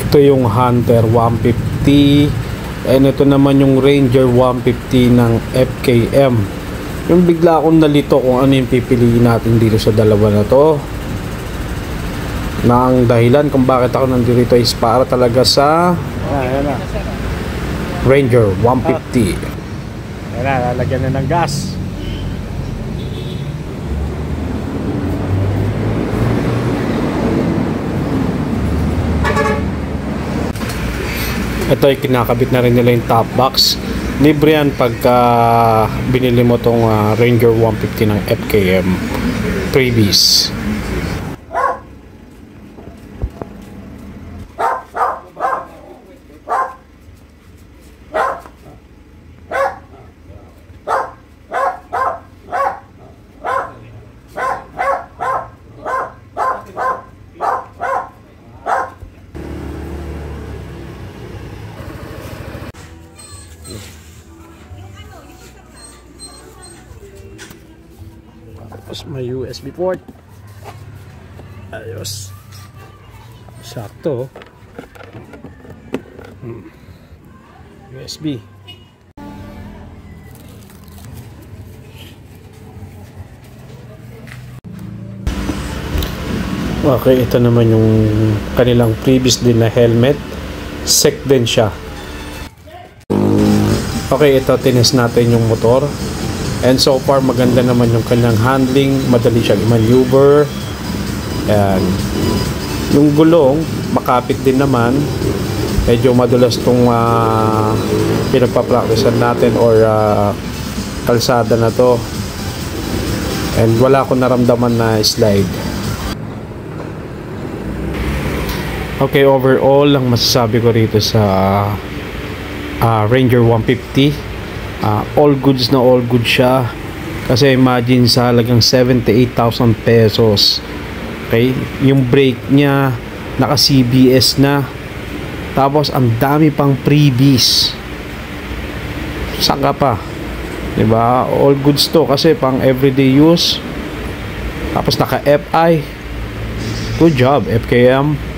Ito yung Hunter 150, and ito naman yung Ranger 150 ng FKM. Yung bigla akong nalito kung ano yung pipiliin natin dito sa dalawa na to, na ang dahilan kung bakit ako nandito is para talaga sa Ranger 150. Ayan na, lalagyan na ng gas. Ito ay kinakabit na rin nila yung top box. Libre yan pagka binili mo tong Ranger 150 ng FKM freebies. Tapos may USB port. Ayos. Sakto. USB. Okay, ito naman yung kanilang previous din na helmet. Sec din siya. Okay, ito tinest natin yung motor. And so far maganda naman yung kanyang handling, madali siyang i-maneuver. And yung gulong, makapit din naman. Medyo madulas tong pinagpa-practicean natin or kalsada na to. And wala akong naramdaman na slide. Okay, overall ang masasabi ko rito sa Ranger 150, all goods na all good siya. Kasi imagine sa halagang 78,000 pesos. Okay, yung brake niya naka CBS na, tapos ang dami pang freebies. Saka pa, diba? All goods to kasi pang everyday use. Tapos naka FI. Good job FKM.